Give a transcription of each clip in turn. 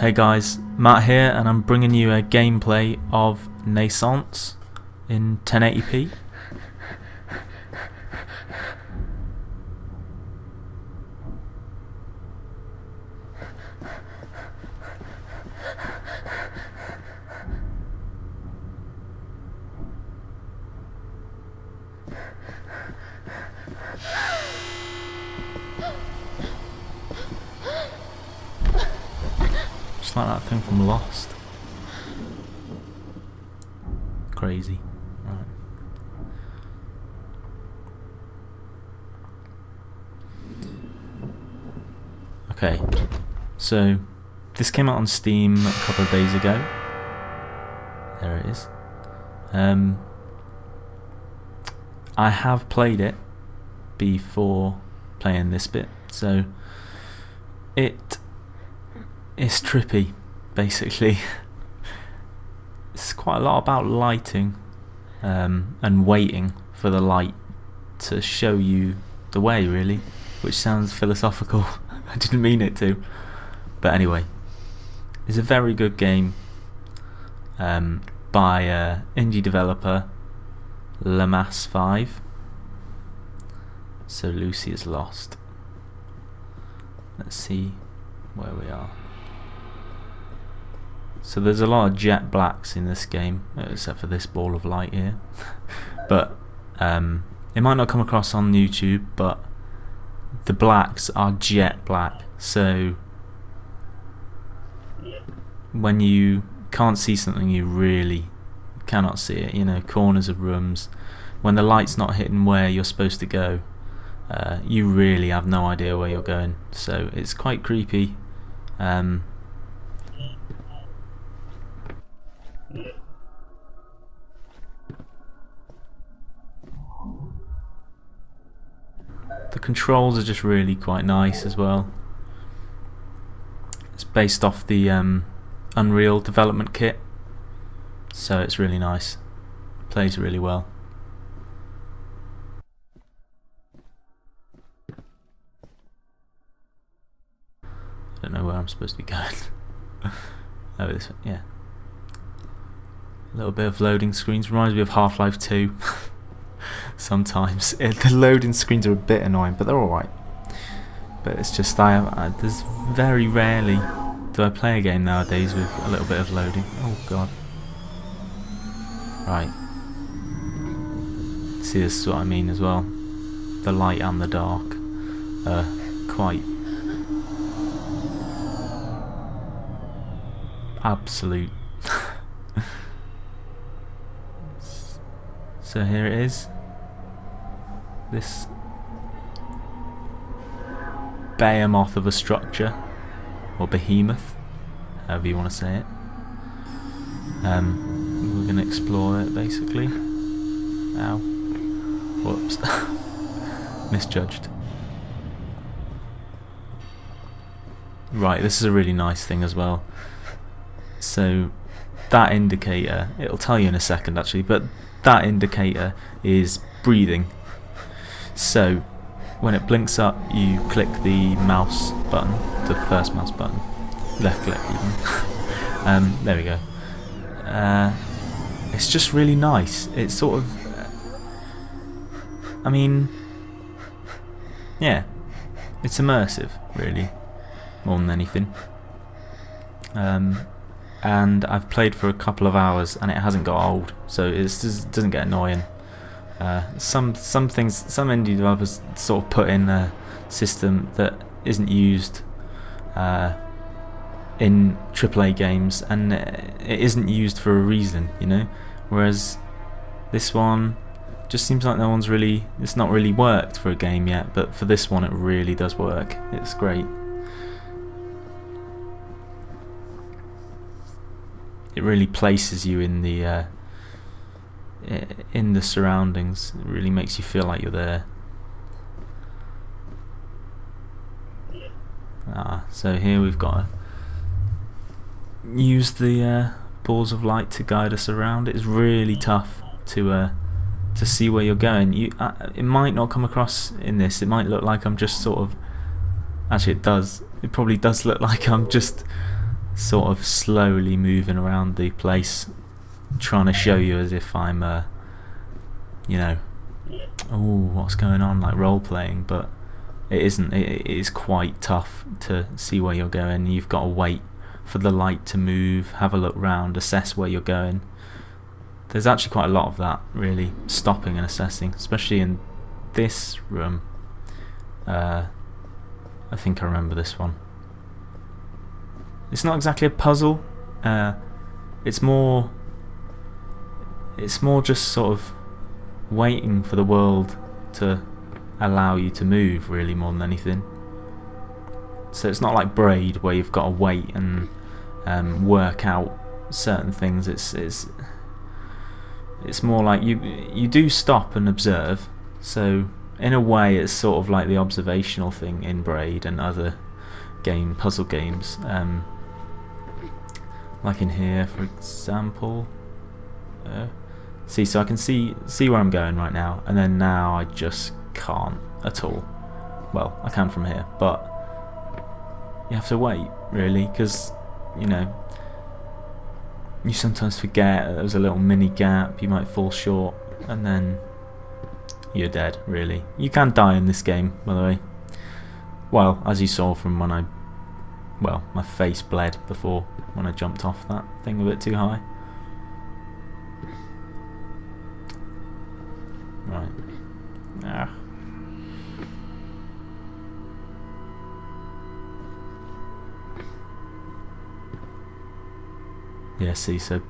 Hey guys, Matt here, and I'm bringing you a gameplay of Naissance in 1080p. Just like that thing from Lost. Crazy. Right. Okay, so this came out on Steam a couple of days ago. There it is. I have played it before playing this bit, so it's trippy, basically. It's quite a lot about lighting and waiting for the light to show you the way, really, which sounds philosophical. I didn't mean it to, but anyway, it's a very good game by indie developer NaissanceE. So Lucy is lost. Let's see where we are. So there's a lot of jet blacks in this game, except for this ball of light here. But it might not come across on YouTube, but the blacks are jet black. So when you can't see something, you really cannot see it. You know, corners of rooms, when the light's not hitting where you're supposed to go, you really have no idea where you're going. So it's quite creepy. The controls are just really quite nice as well. It's based off the Unreal development kit, so it's really nice. Plays really well. I don't know where I'm supposed to be going. Oh, this, yeah. A little bit of loading screens reminds me of Half-Life 2. Sometimes the loading screens are a bit annoying, but they're alright. But it's just there's very rarely do I play a game nowadays with a little bit of loading. Oh god. Right. See, this is what I mean as well. The light and the dark are quite absolute. So here it is. This behemoth of a structure, or behemoth, however you want to say it. We're going to explore it, basically. Ow. Whoops. Misjudged. Right, this is a really nice thing as well. So that indicator, it'll tell you in a second actually, but that indicator is breathing. So when it blinks up, you click the mouse button, the first mouse button, left click even. There we go. It's just really nice. It's sort of, I mean, yeah, it's immersive, really, more than anything. And I've played for a couple of hours and it hasn't got old, so it doesn't get annoying. Some things, some indie developers sort of put in a system that isn't used in AAA games, and it isn't used for a reason, you know. Whereas this one just seems like it's not really worked for a game yet, but for this one it really does work. It's great. It really places you in the surroundings. It really makes you feel like you're there. So here we've got to use the balls of light to guide us around. It's really tough to see where you're going. It might not come across in this. It might look like I'm just sort of. Actually, it does. It probably does look like I'm just sort of slowly moving around the place, trying to show you as if I'm you know, oh, what's going on, like role playing, but it isn't. It is quite tough to see where you're going. You've got to wait for the light to move, have a look round, assess where you're going. There's actually quite a lot of that, really, stopping and assessing, especially in this room. I think I remember this one. It's not exactly a puzzle. It's more just sort of waiting for the world to allow you to move, really, more than anything. So it's not like Braid where you've got to wait and work out certain things. It's more like you do stop and observe. So in a way, it's sort of like the observational thing in Braid and other puzzle games. Like in here, for example. So I can see where I'm going right now, and then now I just can't at all. Well, I can from here, but you have to wait, really, because, you know, you sometimes forget that there's a little mini gap, you might fall short, and then you're dead, really. You can die in this game, by the way. Well, as you saw from when my face bled before when I jumped off that thing a bit too high. Right. Ah. Yeah, see, so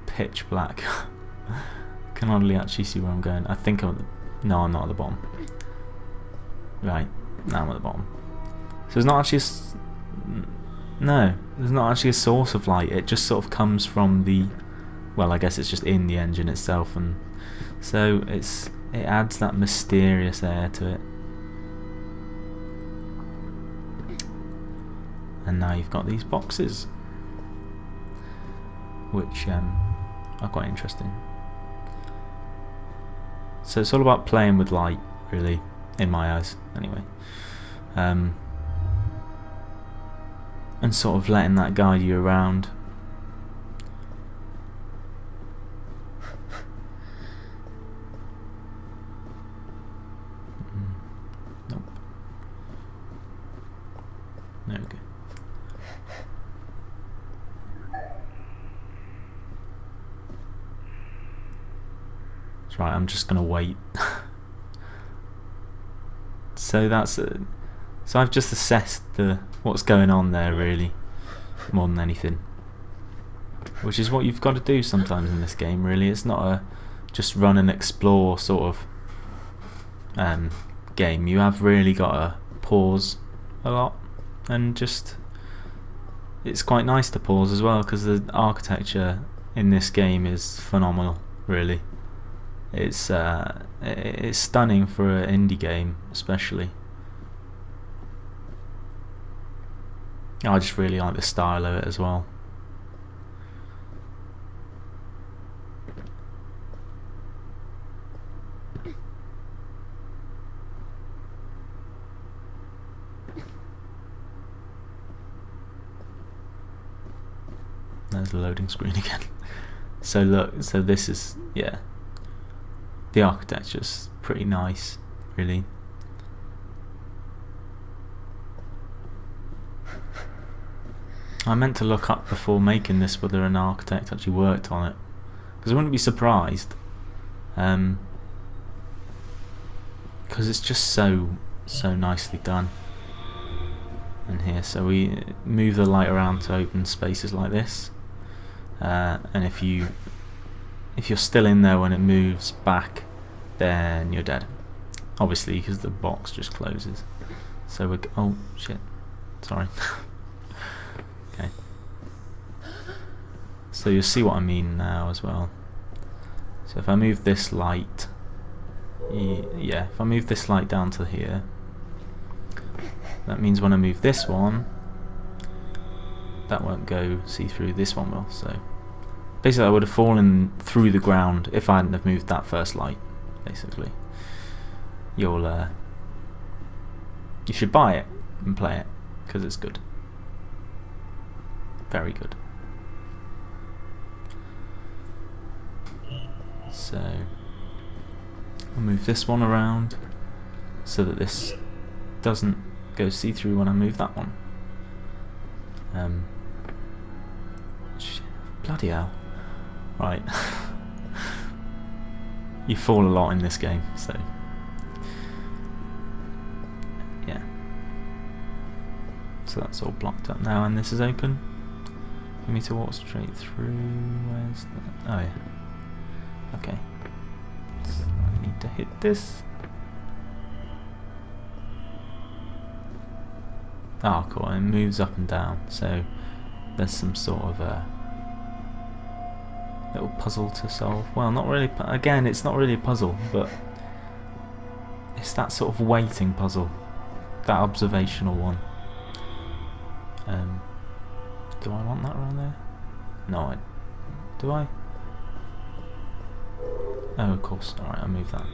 pitch black. Can hardly actually see where I'm going. I think I'm at the... No, I'm not at the bottom. Right, now I'm at the bottom. So there's not actually no, there's not actually a source of light. It just sort of comes from the... Well, I guess it's just in the engine itself, and so it adds that mysterious air to it. And now you've got these boxes, which are quite interesting. So it's all about playing with light, really, in my eyes, anyway. And sort of letting that guide you around. Nope. There we go. That's right, I'm just gonna wait. So I've just assessed what's going on there, really, more than anything. Which is what you've got to do sometimes in this game, really. It's not a just run and explore sort of game. You have really got to pause a lot, and just... It's quite nice to pause as well, because the architecture in this game is phenomenal, really. It's stunning for an indie game, especially. I just really like the style of it as well. There's the loading screen again. So look, so this is, yeah, the architecture's pretty nice, really. I meant to look up before making this whether an architect actually worked on it, because I wouldn't be surprised, because it's just so nicely done. And here, so we move the light around to open spaces like this, and if you're still in there when it moves back, then you're dead, obviously, because the box just closes. So oh shit, sorry. Okay. So you'll see what I mean now as well. So if I move this light, yeah, if I move this light down to here, that means when I move this one, that won't go see through, this one will. So basically I would have fallen through the ground if I hadn't have moved that first light, basically. You should buy it and play it, because it's good. Very good. So I'll move this one around so that this doesn't go see-through when I move that one. Bloody hell. Right. You fall a lot in this game, so yeah. So that's all blocked up now, and this is open. For me to walk straight through. Where's that? Oh yeah. Okay. So I need to hit this. Oh cool, it moves up and down, so there's some sort of a little puzzle to solve. Well, not really, again, it's not really a puzzle, but it's that sort of waiting puzzle, that observational one. Do I want that around there? No, do I? Oh, of course. Alright, I'll move that.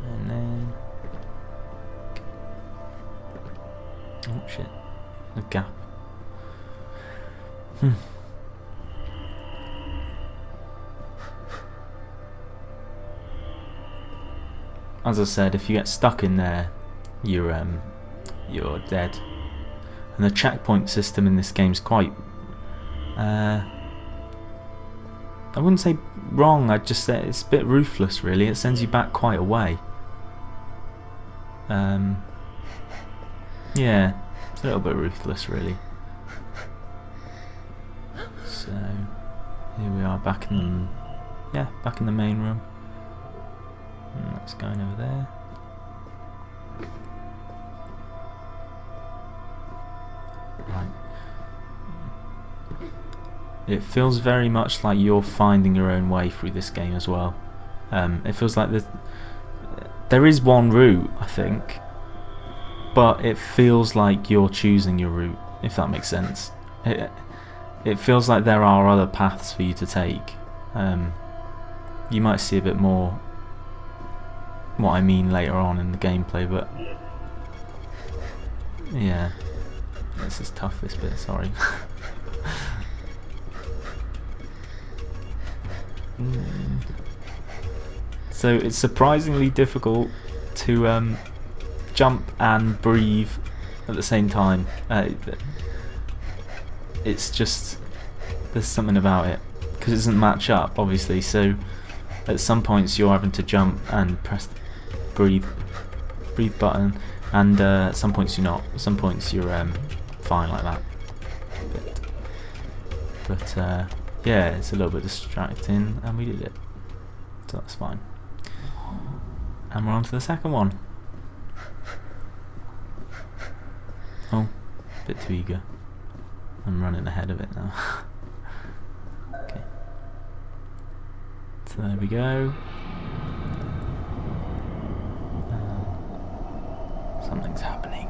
And then... oh shit, a gap. As I said, if you get stuck in there, you're dead. And the checkpoint system in this game is quite, I wouldn't say wrong, I'd just say it's a bit ruthless really. It sends you back quite a way. Yeah, it's a little bit ruthless really. So here we are back in the main room. And that's going over there. Right. It feels very much like you're finding your own way through this game as well. It feels like there is one route, I think, but it feels like you're choosing your route, if that makes sense. It feels like there are other paths for you to take. You might see a bit more what I mean later on in the gameplay, but yeah, this is tough, this bit, sorry. So it's surprisingly difficult to jump and breathe at the same time. It's just, there's something about it, because it doesn't match up obviously, so at some points you're having to jump and press the breathe button, and at some points you're not. At some points you're fine like that. But yeah, it's a little bit distracting, and we did it, so that's fine. And we're on to the second one. Oh, a bit too eager. I'm running ahead of it now. Okay. So there we go. Something's happening.